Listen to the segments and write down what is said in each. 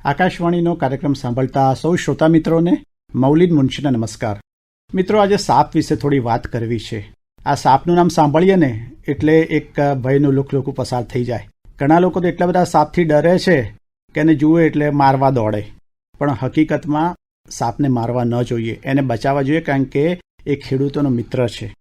આકાશવાણીનો કાર્યક્રમ સાંભળતા સૌ શ્રોતા મિત્રોને મૌલિદ મુનશીના નમસ્કાર. મિત્રો, આજે સાપ વિશે થોડી વાત કરવી છે. આ સાપનું નામ સાંભળીએ ને એટલે એક ભયનું લોકો પસાર થઈ જાય. ઘણા લોકો તો એટલા બધા સાપથી ડરે છે કે એને જુએ એટલે મારવા દોડે, પણ હકીકતમાં સાપને મારવા ન જોઈએ, એને બચાવવા જોઈએ, કારણ કે એ ખેડૂતોનો મિત્ર છે.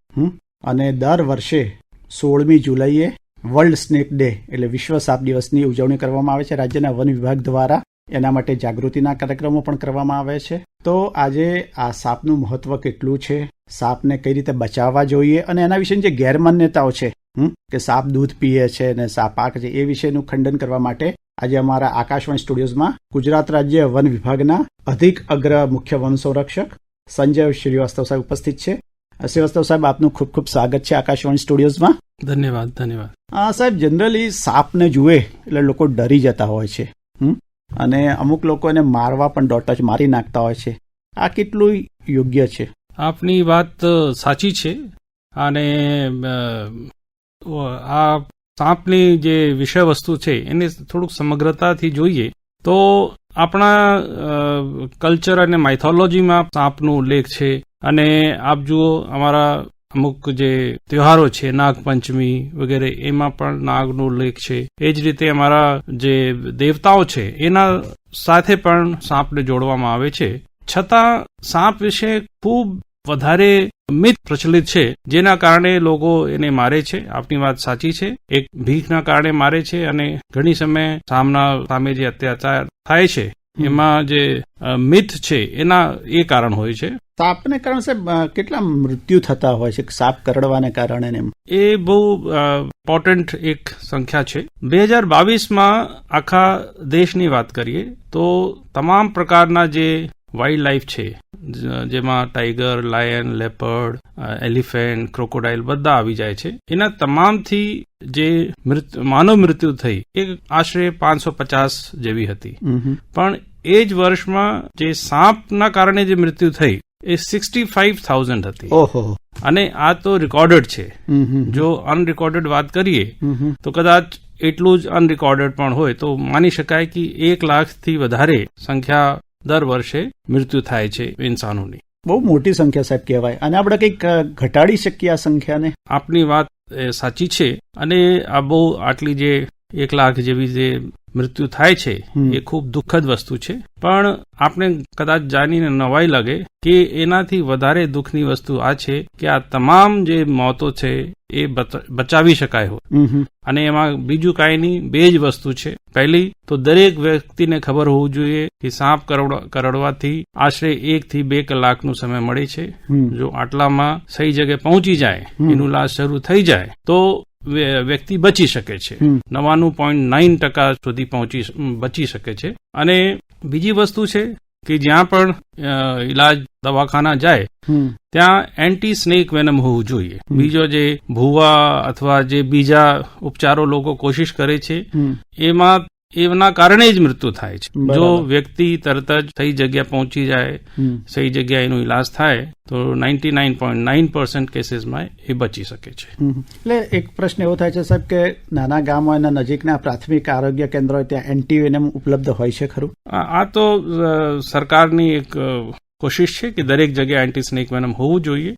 અને દર વર્ષે 16મી જુલાઈએ વર્લ્ડ સ્નેક ડે એટલે વિશ્વ સાપ દિવસની ઉજવણી કરવામાં આવે છે. રાજ્યના વન વિભાગ દ્વારા એના માટે જાગૃતિના કાર્યક્રમો પણ કરવામાં આવે છે. તો આજે આ સાપનું મહત્વ કેટલું છે, સાપને કઈ રીતે બચાવવા જોઈએ અને એના વિશેની જે ગેરમાન્યતાઓ છે કે સાપ દૂધ પીએ છે અને સાપ આંખ છે, એ વિશેનું ખંડન કરવા માટે આજે અમારા આકાશવાણી સ્ટુડિયોઝમાં ગુજરાત રાજ્ય વન વિભાગના અધિક અગ્ર મુખ્ય વન સંરક્ષક સંજય શ્રીવાસ્તવ સાહેબ ઉપસ્થિત છે. શ્રીવાસ્તવ સાહેબ, આપનું ખૂબ ખૂબ સ્વાગત છે આકાશવાણી સ્ટુડિયોઝમાં. ધન્યવાદ. સાહેબ, જનરલી સાપને જુએ એટલે લોકો ડરી જતા હોય છે અને અમુક લોકો એને મારવા પણ દોડતા છે, મારી નાખતા હોય છે. આ કેટલું યોગ્ય છે? આપની વાત સાચી છે. અને આ સાપની જે વિષય વસ્તુ છે એને થોડુંક સમગ્રતાથી જોઈએ તો આપણા કલ્ચર અને માઇથોલોજીમાં સાપનો ઉલ્લેખ છે. અને આપ જુઓ, અમારા અમુક જે તહેવારો છે, નાગપંચમી વગેરે, એમાં પણ નાગનો ઉલ્લેખ છે. એ જ રીતે અમારા જે દેવતાઓ છે એના સાથે પણ સાપને જોડવામાં આવે છે. છતાં સાપ વિશે ખૂબ વધારે મિથ પ્રચલિત છે, જેના કારણે લોકો એને મારે છે. આપની વાત સાચી છે, એક ભીખના કારણે મારે છે. અને ઘણી સમય સામે જે અત્યાચાર થાય છે એમાં જે મિથ છે એના એ કારણ હોય છે. સાપને કારણે સાહેબ કેટલા મૃત્યુ થતા હોય છે, સાપ કરડવાને કારણે? એ બહુ ઇમ્પોર્ટન્ટ એક સંખ્યા છે. 2022માં આખા દેશની વાત કરીએ તો તમામ પ્રકારના જે વાઇલ્ડ લાઈફ છે, જેમાં tiger, lion, leopard, elephant, crocodile બધા આવી જાય છે. એના તમામથી જે માનવ મૃત્યુ થઈ એ આશરે 550 જેવી હતી. પણ એ જ વર્ષમાં જે સાપના કારણે જે મૃત્યુ થઈ એ 65,000 હતી. ઓહો! અને આ તો રેકોર્ડેડ છે. જો અનરેકોર્ડેડ વાત કરીએ તો કદાચ એટલું જ અનરેકોર્ડેડ પણ હોય તો માની શકાય કે 1 લાખથી વધારે સંખ્યા દર વર્ષે મૃત્યુ થાય છે ઇન્સાનોની. બહુ મોટી સંખ્યા સાહેબ કહેવાય. અને આપણે કંઈક ઘટાડી શકીએ આ સંખ્યાને? આપની વાત સાચી છે. અને આ બહુ આટલી જે 1 લાખ જેવી જે મૃત્યુ થાય છે એ ખૂબ દુઃખદ વસ્તુ છે. પણ આપણે કદાચ જાણીને નવાઈ લાગે કે એનાથી વધારે દુઃખની વસ્તુ આ છે કે આ તમામ જે મોતો છે એ બચાવી શકાય હોય. અને એમાં બીજું કાંઈ નહીં, 2 જ વસ્તુ છે. પહેલી તો દરેક વ્યક્તિને ખબર હોવું જોઈએ કે સાપ કરડવાથી આશરે 1 થી 2 કલાકનો સમય મળે છે. જો આટલામાં સહી જગ્યાએ પહોંચી જાય, એનું ઇલાજ શરૂ થઈ જાય તો વ્યક્તિ બચી શકે છે. 99.9% સુધી બચી શકે છે. અને બીજી વસ્તુ છે કે જ્યાં પણ ઇલાજ દવાખાના જાય ત્યાં એન્ટી સ્નેક વેનમ હોવું જોઈએ. બીજો જે ભૂવા અથવા જે બીજા ઉપચારો લોકો કોશિશ કરે છે એના કારણે જ મૃત્યુ થાય છે. જો વ્યક્તિ તરત જ સહી જગ્યા પહોંચી જાય, સહી જગ્યા એનો ઇલાજ થાય તો 99.9% કેસીસમાં એ બચી શકે છે. એટલે એક પ્રશ્ન એવો થાય છે સાહેબ કે નાના ગામો અને નજીકના પ્રાથમિક આરોગ્ય કેન્દ્રો ત્યાં એન્ટીવેનમ ઉપલબ્ધ હોય છે ખરું? આ તો સરકારની એક કોશિશ છે કે દરેક જગ્યાએ એન્ટી સ્નેક વેનમ હોવું જોઈએ.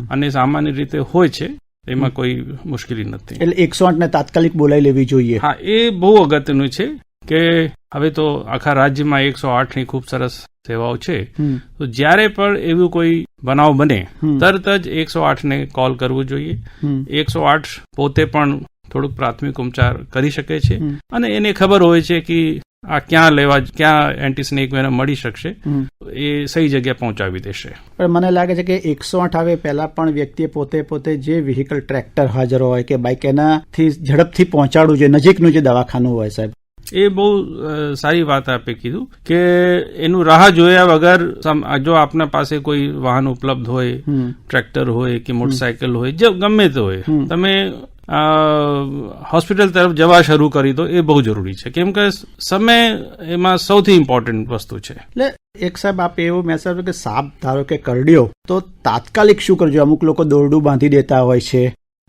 અને સામાન્ય રીતે હોય છે, એમાં કોઈ મુશ્કેલી નથી. એટલે 108 ને તાત્કાલિક બોલાવી લેવી જોઈએ. હા, એ બહુ અગત્યનું છે કે હવે તો આખા રાજ્યમાં 108 ની ખૂબ સરસ સેવાઓ છે. તો જ્યારે પણ એવું કોઈ બનાવ બને તરત જ 108 ને કોલ કરવું જોઈએ. 108 પોતે પણ થોડુંક પ્રાથમિક ઉપચાર કરી શકે છે અને એને ખબર હોય છે કે આ ક્યાં એન્ટી સ્નેક વેનમ મળી શકશે, એ સહી જગ્યા પહોંચાવી દેશે. પણ મને લાગે છે કે 108 આવે પહેલા પણ વ્યક્તિએ પોતે જે વ્હીકલ, ટ્રેક્ટર હાજર હોય કે બાઇક, એનાથી ઝડપથી પહોંચાડવું જોઈએ નજીકનું જે દવાખાનું હોય સાહેબ. એ બહુ સારી વાત આપે કીધું કે એનું રાહ જોયા વગર જો આપના પાસે કોઈ વાહન ઉપલબ્ધ હોય, ટ્રેક્ટર હોય કે મોટરસાયકલ હોય, જે ગમે તે હોય, તમે હોસ્પિટલ તરફ જવા શરૂ કરી દો. એ બહુ જરૂરી છે, કેમ કે સમય એમાં સૌથી ઇમ્પોર્ટન્ટ વસ્તુ છે. એટલે એક સાહેબ આપ એવું મેસેજ કે સાપ ધારો કે કરડ્યો તો તાત્કાલિક શું કરજો? અમુક લોકો દોરડું બાંધી દેતા હોય છે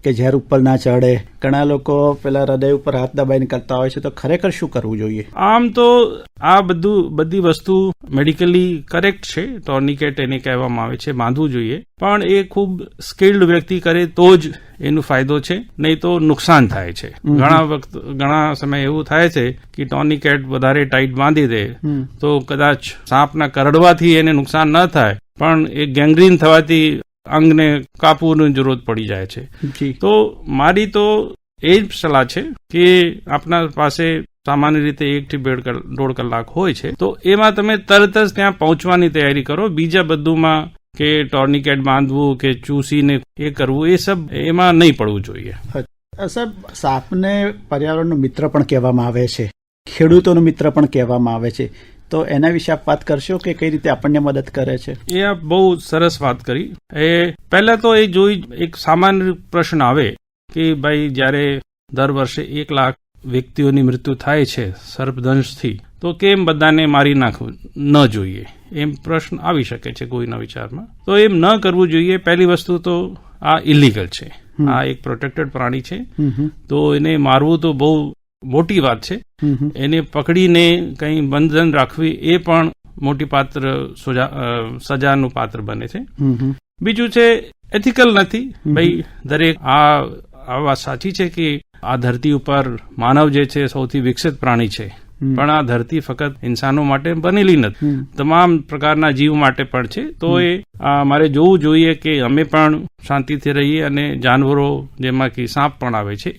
કે ઝેર ઉપર ના ચડે? ઘણા લોકો પેલા હૃદય ઉપર હાથ દબાઈને કરતા હોય છે, તો ખરેખર શું કરવું જોઈએ? આમ તો આ બધી વસ્તુ મેડિકલી કરેક્ટ છે. ટોર્નિકેટ એને કહેવામાં આવે છે, બાંધવું જોઈએ, પણ એ ખૂબ સ્કિલ્ડ વ્યક્તિ કરે તો જ એનો ફાયદો છે, નહીં તો નુકસાન થાય છે. ઘણા સમય એવું થાય છે કે ટોર્નિકેટ વધારે ટાઈટ બાંધી દે તો કદાચ સાપના કરડવાથી એને નુકસાન ન થાય, પણ એ ગેંગ્રીન થવાથી અંગને કાપવાની જરૂરત પડી જાય છે. તો મારી તો એ જ સલાહ છે કે આપના પાસે સામાન્ય રીતે 1 થી 1.5 કલાક હોય છે, તો એમાં તમે તરત જ ત્યાં પહોંચવાની તૈયારી કરો. બીજા બધુંમાં કે ટોર્નિકેટ બાંધવું કે ચૂસીને એ કરવું, એ સબ એમાં નહીં પડવું જોઈએ. સાહેબ, સાપને પર્યાવરણનો મિત્ર પણ કહેવામાં આવે છે, ખેડૂતોનો મિત્ર પણ કહેવામાં આવે છે, તો એના વિશે આપ વાત કરશો કે કઈ રીતે આપણને મદદ કરે છે? એ આપ બહુ સરસ વાત કરી. પહેલા તો એ જોઈ એક સામાન્ય પ્રશ્ન આવે કે ભાઈ જ્યારે દર વર્ષે 1 લાખ વ્યક્તિઓની મૃત્યુ થાય છે સર્પદંશથી, તો કેમ બધાને મારી નાખવું ન જોઈએ? એમ પ્રશ્ન આવી શકે છે કોઈના વિચારમાં. તો એમ ન કરવું જોઈએ. પહેલી વસ્તુ તો આ ઇલીગલ છે, આ એક પ્રોટેક્ટેડ પ્રાણી છે, તો એને મારવું તો બહુ મોટી વાત છે. એને પકડીને કંઈ બંધન રાખવી એ પણ મોટી સજાનું પાત્ર બને છે. બીજું છે એથિકલ નથી. ભાઈ દરેક આ વાત સાચી છે કે આ ધરતી ઉપર માનવ જે છે સૌથી વિકસિત પ્રાણી છે, પણ આ ધરતી ફક્ત ઇન્સાનો માટે બનેલી નથી, તમામ પ્રકારના જીવ માટે પણ છે. તો એ મારે જોવું જોઈએ કે અમે પણ શાંતિથી રહીએ અને જાનવરો જેમાં કે સાપ પણ આવે છે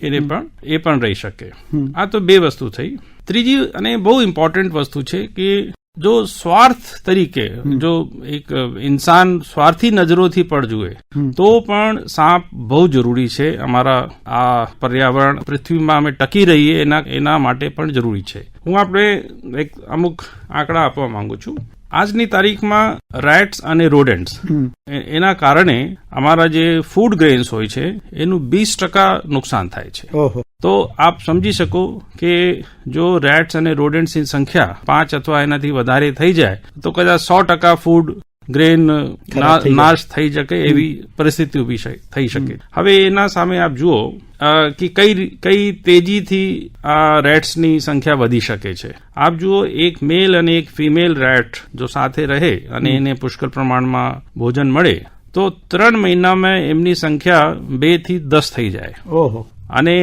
એ પણ રહી શકે. આ તો 2 વસ્તુ થઈ. ત્રીજી અને બહુ ઇમ્પોર્ટન્ટ વસ્તુ છે કે જો સ્વાર્થ તરીકે જો એક ઇન્સાન સ્વાર્થી નજરોથી પણ જુએ તો પણ સાપ બહુ જરૂરી છે. અમારા આ પર્યાવરણ પૃથ્વીમાં અમે ટકી રહીએ એના માટે પણ જરૂરી છે. હું આપણે એક અમુક આંકડા આપવા માંગુ છું. આજની તારીખમાં રેટ્સ અને રોડેન્ટ્સ એના કારણે અમારા જે ફૂડ ગ્રેન્સ હોય છે એનું 20% નુકસાન થાય છે. તો આપ સમજી શકો કે જો રેટ્સ અને રોડેન્ટ્સની સંખ્યા 5 અથવા એનાથી વધારે થઈ જાય તો કદાચ 100% ફૂડ ગ્રેન નાશ થઈ શકે એવી પરિસ્થિતિ ઉભી થઈ શકે. હવે એના સામે આપ જુઓ કે કઈ તેજીથી આ રેટ્સની સંખ્યા વધી શકે છે. આપ જુઓ, એક મેલ અને એક ફિમેલ રેટ જો સાથે રહે અને એને પુષ્કળ પ્રમાણમાં ભોજન મળે તો 3 મહિનામાં એમની સંખ્યા 2 થી 10 થઈ જાય, અને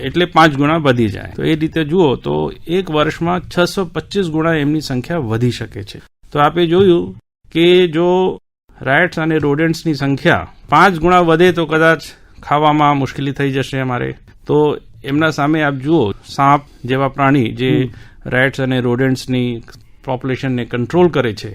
એટલે 5 ગુણા વધી જાય. તો એ રીતે જુઓ તો એક વર્ષમાં 625 ગુણા એમની સંખ્યા વધી શકે છે. તો આપે જોયું કે જો રેટ્સ અને રોડેન્ટ્સની સંખ્યા 5 ગુણા વધે તો કદાચ ખાવામાં મુશ્કેલી થઈ જશે અમારે. તો એમના સામે આપ જુઓ, સાપ જેવા પ્રાણી જે રેટ્સ અને રોડેન્ટ્સની પોપ્યુલેશનને કંટ્રોલ કરે છે,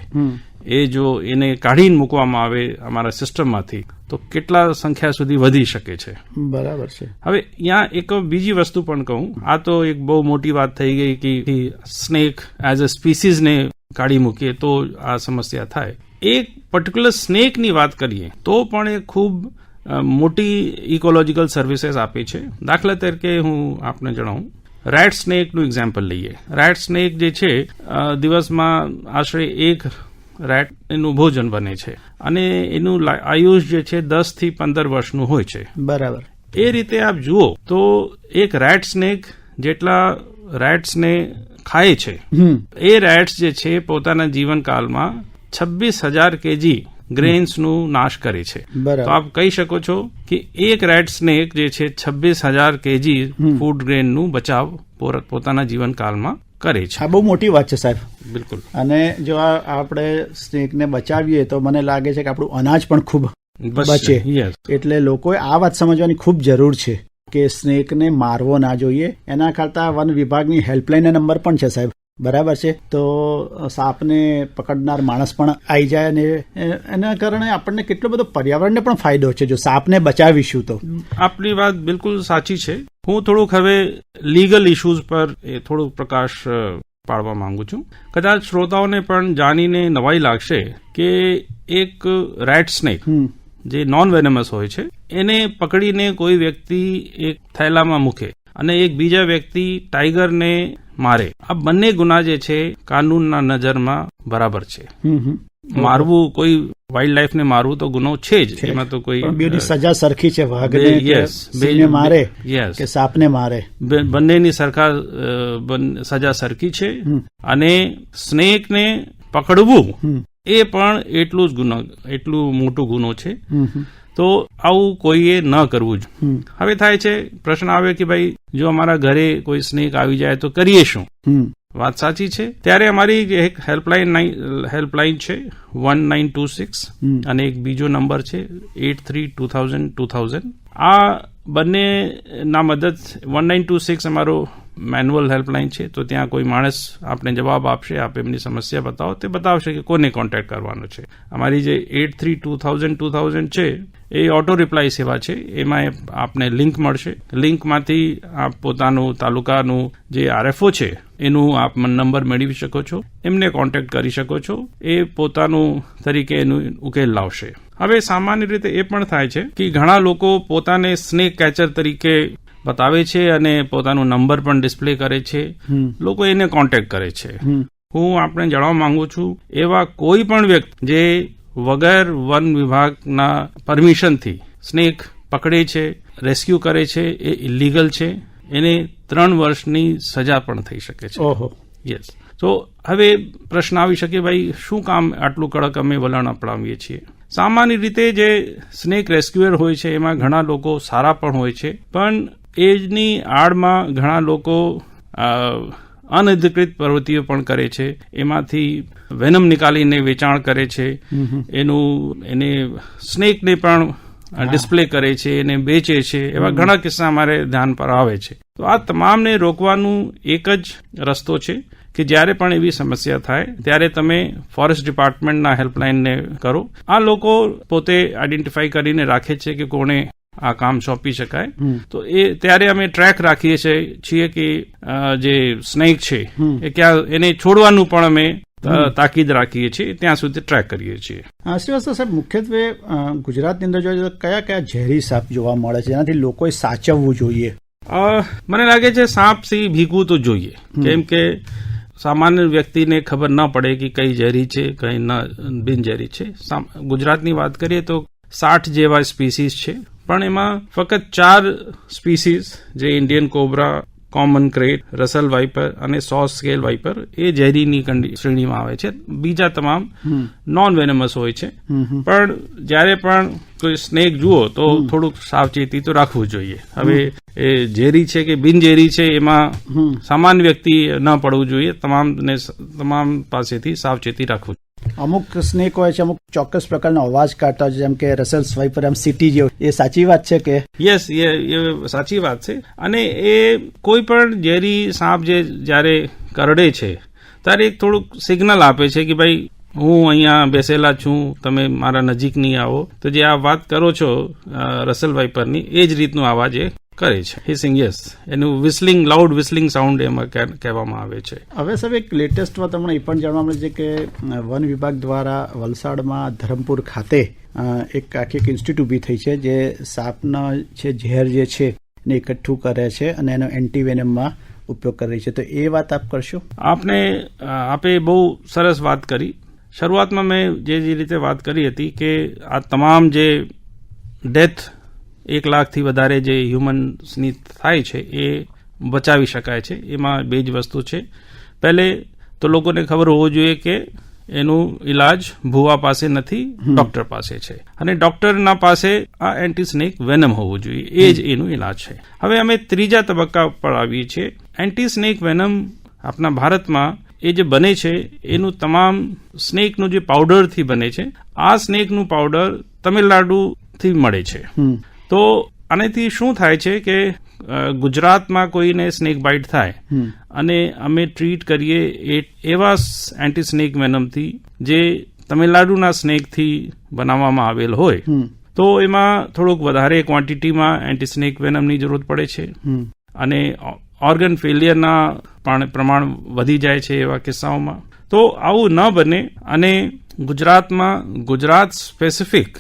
એ જો એને કાઢીને મૂકવામાં આવે અમારા સિસ્ટમમાંથી તો કેટલા સંખ્યા સુધી વધી શકે છે. બરાબર છે. હવે ત્યાં એક બીજી વસ્તુ પણ કહું. આ તો એક બહુ મોટી વાત થઈ ગઈ કે સ્નેક એઝ અ સ્પીસીઝને કાઢી મૂકીએ તો આ સમસ્યા થાય. એક પર્ટિક્યુલર સ્નેકની વાત કરીએ તો પણ એ ખૂબ મોટી ઇકોલોજીકલ સર્વિસીસ આપે છે. દાખલા તરીકે હું આપને જણાવું, રેટ સ્નેકનું એક્ઝામ્પલ લઈએ. રેટ સ્નેક જે છે દિવસમાં આશરે 1 રેટ એનું ભોજન બને છે અને એનું આયુષ જે છે 10 થી 15 વર્ષનું હોય છે. બરાબર. એ રીતે આપ જુઓ તો એક રેટ સ્નેક જેટલા રેટ્સને ખાય છે, એ રેટ્સ જે છે પોતાના જીવનકાળમાં 26,000 કેજી ગ્રેન્સનું નાશ કરે છે. તો આપ કહી શકો છો કે એક રેટ સ્નેક જે છે 26,000 કેજી ફૂડ ગ્રેનનું બચાવ પોતાના જીવનકાળમાં કરે છે. આ બહુ મોટી વાત છે સાહેબ. બિલકુલ. અને જો આપણે સ્નેકને બચાવીએ તો મને લાગે છે કે આપણું અનાજ પણ ખૂબ બચે. એટલે લોકોએ આ વાત સમજવાની ખૂબ જરૂર છે કે સ્નેકને મારવો ના જોઈએ. એના કરતા વન વિભાગની હેલ્પલાઇન નંબર પણ છે સાહેબ. બરાબર છે. તો સાપને પકડનાર માણસ પણ આવી જાય અને એના કારણે આપણને કેટલો બધો પર્યાવરણને પણ ફાયદો છે જો સાપને બચાવીશું તો. આપની વાત બિલકુલ સાચી છે. હું થોડુંક હવે લીગલ ઇશ્યુઝ પર થોડુંક પ્રકાશ પાડવા માંગુ છું. કદાચ શ્રોતાઓને પણ જાણીને નવાઈ લાગશે કે એક રેટ સ્નેક જે નોન વેનમસ હોય છે એને પકડીને કોઈ વ્યક્તિ એક થેલામાં મૂકે અને એક બીજા વ્યક્તિ ટાઈગરને મારે. આ બંને ગુના જે છે કાનૂનના નજરમાં બરાબર છે. મારવું, કોઈ વાઇલ્ડ લાઈફને મારવું તો ગુનો છે જ, એમાં તો કોઈ બેની સજા સરખી છે, વાઘને સિંહને મારે કે સાપને મારે, બંનેની સરકાર સજા સરખી છે. અને સ્નેકને પકડવું એ પણ એટલું મોટું ગુનો છે. તો આવું કોઈએ ન કરવું જ. હવે થાય છે, પ્રશ્ન આવે કે ભાઈ જો અમારા ઘરે કોઈ સ્નેક આવી જાય તો કરીએ શું? વાત સાચી છે. ત્યારે અમારી એક હેલ્પલાઇન છે 1926 અને એક બીજો નંબર છે 832000. આ બંનેના મદદ 1926 અમારો મેન્યુઅલ હેલ્પલાઇન છે, તો ત્યાં કોઈ માણસ આપણે જવાબ આપશે, આપ એમની સમસ્યા બતાવો, તે બતાવશે કે કોને કોન્ટેક્ટ કરવાનો છે. અમારી જે 832000 છે એ ઓટો રિપ્લાય સેવા છે. એમાં આપને લિંક મળશે. લિંકમાંથી આપ પોતાનું તાલુકાનું જે RFO છે એનું આપ નંબર મેળવી શકો છો, એમને કોન્ટેક્ટ કરી શકો છો. એ પોતાનું તરીકે એનું ઉકેલ લાવશે. હવે સામાન્ય રીતે એ પણ થાય છે કે ઘણા લોકો પોતાને સ્નેક કેચર તરીકે બતાવે છે અને પોતાનું નંબર પણ ડિસ્પ્લે કરે છે. લોકો એને કોન્ટેક્ટ કરે છે. હું આપણે જણાવવા માંગુ છું, એવા કોઈ પણ વ્યક્તિ જે વગર વન વિભાગના પરમિશનથી સ્નેક પકડે છે, રેસ્ક્યુ કરે છે, એ ઇલીગલ છે. એને 3 વર્ષની સજા પણ થઈ શકે છે. યસ. તો હવે પ્રશ્ન આવી શકે, ભાઈ શું કામ આટલું કડક અમે વલણ અપનાવીએ છીએ? સામાન્ય રીતે જે સ્નેક રેસ્ક્યુઅર હોય છે એમાં ઘણા લોકો સારા પણ હોય છે, પણ એની આડમાં ઘણા લોકો અનધિકૃત પ્રવૃત્તિઓ પણ કરે છે. એમાંથી વેનમ નીકાળીને વેચાણ કરે છે, એને સ્નેકને પણ ડિસ્પ્લે કરે છે, એને બેચે છે. એવા ઘણા કિસ્સા અમારે ધ્યાન પર આવે છે. તો આ તમામને રોકવાનું એક જ રસ્તો છે કે જ્યારે પણ એવી સમસ્યા થાય ત્યારે તમે ફોરેસ્ટ ડિપાર્ટમેન્ટના હેલ્પલાઇનને કરો. આ લોકો પોતે આઈડેન્ટિફાઈ કરીને રાખે છે કે કોને આ કામ સોંપી શકાય. તો એ ત્યારે અમે ટ્રેક રાખીએ છીએ કે જે સ્નેક છે એ ક્યાં, એને છોડવાનું પણ અમે તાકીદ રાખીએ છીએ, ત્યાં સુધી ટ્રેક કરીએ છીએ. શ્રીવાસ્તવ સાહેબ, મુખ્યત્વે ગુજરાતની અંદર જોઈએ તો કયા કયા ઝેરી સાપ જોવા મળે છે જેનાથી લોકોએ સાચવવું જોઈએ? મને લાગે છે સાપથી ભીગવું તો જોઈએ, કેમ કે સામાન્ય વ્યક્તિને ખબર ન પડે કે કઈ ઝેરી છે, કઈ બિનઝેરી છે. ગુજરાતની વાત કરીએ તો 60 જેવા સ્પીસીસ છે, પણ એમાં ફક્ત 4 સ્પીસીસ જે Indian cobra, common krait, Russell viper અને સોસ સ્કેલ વાઇપર એ ઝેરીની શ્રેણીમાં આવે છે. બીજા તમામ નોન વેનમસ હોય છે. પણ જ્યારે પણ કોઈ સ્નેક જુઓ તો થોડુંક સાવચેતી તો રાખવું જોઈએ. હવે એ ઝેરી છે કે બિનઝેરી છે એમાં સામાન્ય વ્યક્તિ ન પડવું જોઈએ. તમામ પાસેથી સાવચેતી રાખવું. અમુક સ્નેક હોય છે, અમુક ચોક્કસ પ્રકારનો અવાજ કાઢતા હોય છે, જેમ કે રસેલ સ્વાઇપર, એમ સિટી જેવું. એ સાચી વાત છે કે? યસ, એ સાચી વાત છે. અને એ કોઈ પણ ઝેરી સાપ જે જ્યારે કરડે છે ત્યારે એક થોડુંક સિગ્નલ આપે છે કે ભાઈ હું અહીંયા બેસેલા છું, તમે મારા નજીક નહીં આવો. તો જે આ વાત કરો છો રસેલ વાઇપરની, એ જ રીતનો અવાજ એ કરે છે. હિસિંગ, યસ. એનું વિસ્લિંગ, લાઉડ વિસ્લિંગ સાઉન્ડ એમાં કહેવામાં આવે છે. હવે સાહેબ, એક લેટેસ્ટમાં તમને એ પણ જાણવા મળે છે કે વન વિભાગ દ્વારા વલસાડમાં ધરમપુર ખાતે એક આખી ઇન્સ્ટિટ્યૂટ ઊભી થઈ છે જે સાપના છે ઝેર જે છે એને એકઠું કરે છે અને એનો એન્ટીવેનમમાં ઉપયોગ કરી રહી છે. તો એ વાત આપ કરશો? આપે બહુ સરસ વાત કરી. શરૂઆતમાં મેં જે રીતે વાત કરી હતી કે આ તમામ જે ડેથ 1 લાખથી વધારે જે હ્યુમન્સની થાય છે એ બચાવી શકાય છે. એમાં 2 જ વસ્તુ છે. પહેલે તો લોકોને ખબર હોવું જોઈએ કે એનું ઇલાજ ભુવા પાસે નથી, ડોક્ટર પાસે છે. અને ડોક્ટરના પાસે આ એન્ટીસ્નેક વેનમ હોવું જોઈએ. એ જ એનું ઇલાજ છે. હવે અમે 3જા તબક્કા પર આવીએ છીએ. એન્ટીસ્નેક વેનમ આપણા ભારતમાં એ જે બને છે એનું તમામ સ્નેકનું જે પાવડરથી બને છે. આ સ્નેકનું પાવડર તમિલનાડુથી મળે છે. તો આનાથી શું થાય છે કે ગુજરાતમાં કોઈને સ્નેક બાઇટ થાય અને અમે ટ્રીટ કરીએ એવા એન્ટી સ્નેક વેનમથી જે તમિલનાડુના સ્નેકથી બનાવવામાં આવેલ હોય, તો એમાં થોડુંક વધારે ક્વોન્ટિટીમાં એન્ટી સ્નેક વેનમની જરૂર પડે છે અને ઓર્ગન ફેલિયરના પ્રમાણ વધી જાય છે એવા કિસ્સાઓમાં. તો આવું ન બને અને ગુજરાતમાં Gujarat specific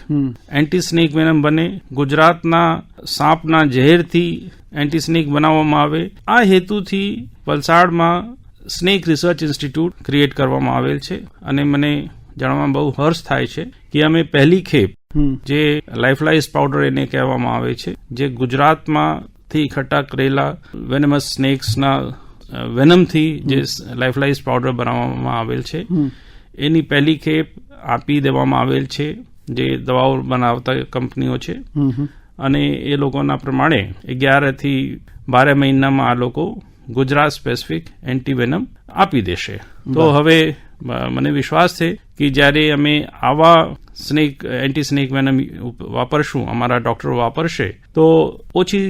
anti snake Vennam બને, ગુજરાતના સાપના ઝેરથી એન્ટી સ્નેક બનાવવામાં આવે. આ હેતુથી વલસાડમાં સ્નેક રિસર્ચ ઇન્સ્ટિટ્યૂટ ક્રિએટ કરવામાં આવેલ છે અને મને જાણવામાં બહુ હર્ષ થાય છે કે અમે પહેલી ખેપ જે લાઈફલાઇઝ પાવડર એને કહેવામાં આવે છે, જે ગુજરાતમાંથી એકઠા કરેલા વેનમસ સ્નેક્સના વેનમથી જે લાઈફલાઇઝ પાવડર બનાવવામાં આવેલ છે, એની પહેલી ખેપ આપી દેવામાં આવેલ છે જે દવાઓ બનાવતા કંપનીઓ છે. અને એ લોકોના પ્રમાણે 11 થી 12 મહિનામાં આ લોકો ગુજરાત સ્પેસિફિક એન્ટીવેનમ આપી દેશે. તો હવે મને વિશ્વાસ છે કે જ્યારે અમે આવા એન્ટી સ્નેક વેનમ વાપરશું, અમારા ડોક્ટરો વાપરશે, તો ઓછી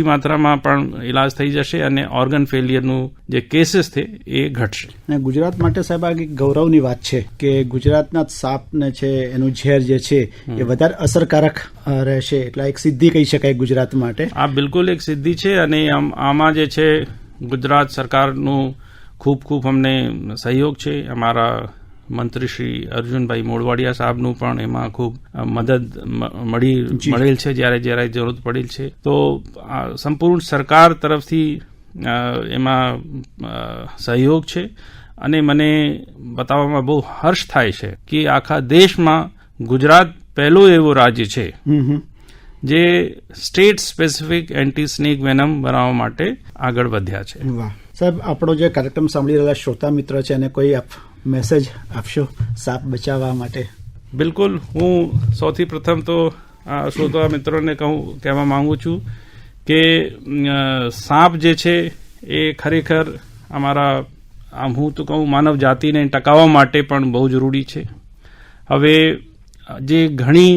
માત્રામાં પણ ઇલાજ થઈ જશે અને ઓર્ગન ફેલિયરનું જે કેસીસ છે એ ઘટશે. અને ગુજરાત માટે સાહેબ આ ગૌરવની વાત છે કે ગુજરાતના સાપને છે એનું ઝેર જે છે એ વધારે અસરકારક રહેશે, એટલે એક સિદ્ધિ કહી શકાય ગુજરાત માટે. આ બિલકુલ એક સિદ્ધિ છે અને આમાં જે છે ગુજરાત સરકારનું ખૂબ ખૂબ અમને સહયોગ છે. અમારા મંત્રી શ્રી અર્જુનભાઈ મોઢવાડિયા સાહેબનું પણ એમાં ખૂબ મદદ મળેલ છે જ્યારે જરૂરત પડેલ છે. તો સંપૂર્ણ સરકાર તરફથી એમાં સહયોગ છે અને મને બતાવવામાં બહુ હર્ષ થાય છે કે આખા દેશમાં ગુજરાત પહેલું એવું રાજ્ય છે જે state specific anti snake Vennam બનાવવા માટે આગળ વધ્યા છે. વાહ સાહેબ, આપણો જે કાર્યક્રમ સાંભળી રહેલા શ્રોતા મિત્ર છે એને કોઈ મેસેજ આપશો સાપ બચાવવા માટે? બિલકુલ. હું સૌથી પ્રથમ તો શ્રોતા મિત્રોને કહેવા માંગુ છું કે સાપ જે છે એ ખરેખર અમારા હું તો કહું માનવ જાતિને ટકાવવા માટે પણ બહુ જરૂરી છે. હવે જે ઘણી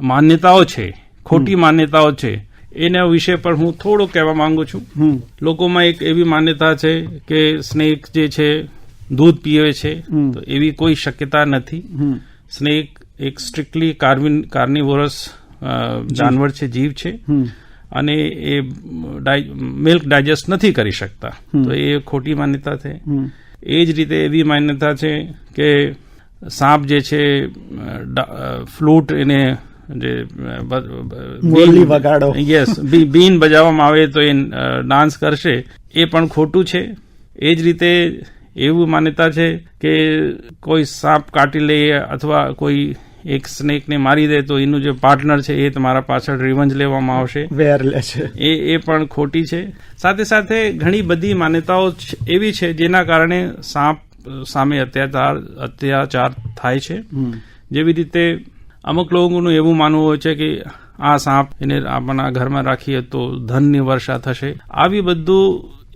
માન્યતાઓ છે, ખોટી માન્યતાઓ છે, એના વિશે પણ હું થોડું કહેવા માંગુ છું. લોકોમાં એક એવી માન્યતા છે કે સ્નેક જે છે દૂધ પીવે છે, તો એવી કોઈ શક્યતા નથી. સ્નેક એક સ્ટ્રિક્ટલી કાર્નિવોરસ જાનવર છે, જીવ છે, અને એ મિલ્ક ડાયજેસ્ટ નથી કરી શકતા. તો એ ખોટી માન્યતા છે. એ જ રીતે એવી માન્યતા છે કે સાપ જે છે ફ્લૂટ એને બીન બજાવવામાં આવે તો એ ડાન્સ કરશે, એ પણ ખોટું છે. એ જ રીતે એવું માન્યતા છે કે કોઈ સાપ કાટી લે અથવા કોઈ એક સ્નેકને મારી દે તો એનું જે પાર્ટનર છે એ તમારા પાછળ રિવંજ લેવામાં આવશે, વેર લે છે. એ પણ ખોટી છે. સાથે સાથે ઘણી બધી માન્યતાઓ એવી છે જેના કારણે સાપ સામે અત્યાચાર થાય છે. જેવી રીતે અમુક લોકોનું એવું માનવું હોય છે કે આ સાપ એને આપણા ઘરમાં રાખીએ તો ધનની વર્ષા થશે. આવી બધું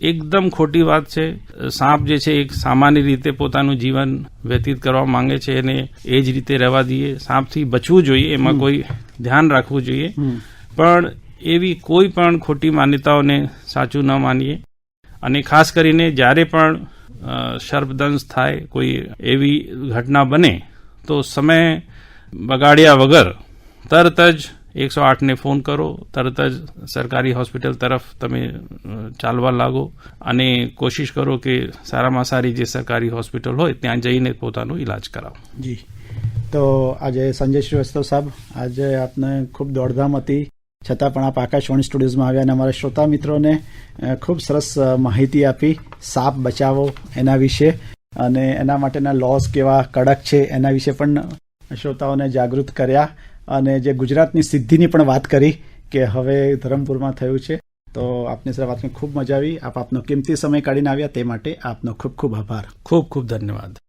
એકદમ ખોટી વાત છે. સાપ જે છે એક સામાન્ય રીતે પોતાનું જીવન વ્યતીત કરવા માંગે છે અને એ જ રીતે રહેવા દઈએ. સાપથી બચવું જોઈએ, એમાં કોઈ ધ્યાન રાખવું જોઈએ, પણ એવી કોઈ પણ ખોટી માન્યતાઓને સાચું ન માનીએ. અને ખાસ કરીને જ્યારે પણ સર્પદંશ થાય, કોઈ એવી ઘટના બને, તો સમય બગાડ્યા વગર તરત જ 108ને ફોન કરો, તરત જ સરકારી હોસ્પિટલ તરફ તમે ચાલવા લાગો અને કોશિશ કરો કે સારામાં સારી જે સરકારી હોસ્પિટલ હોય ત્યાં જઈને પોતાનો ઇલાજ કરાવો. જી, તો આજે સંજય શ્રીવાસ્તવ સાહેબ, આજે આપને ખૂબ દોડધામ હતી છતાં પણ આપ આકાશવાણી સ્ટુડિયોઝમાં આવ્યા અને અમારા શ્રોતા મિત્રોને ખૂબ સરસ માહિતી આપી સાપ બચાવો એના વિશે, અને એના માટેના લોસ કેવા કડક છે એના વિશે પણ શ્રોતાઓને જાગૃત કર્યા, અને જે ગુજરાતની સિદ્ધિની પણ વાત કરી કે હવે ધરમપુરમાં થયું છે. તો આપની સાથે વાત કરીને ખૂબ મજા આવી. આપનો કિંમતી સમય કાઢીને આવ્યા તે માટે આપનો ખૂબ ખૂબ આભાર. ખૂબ ખૂબ ધન્યવાદ.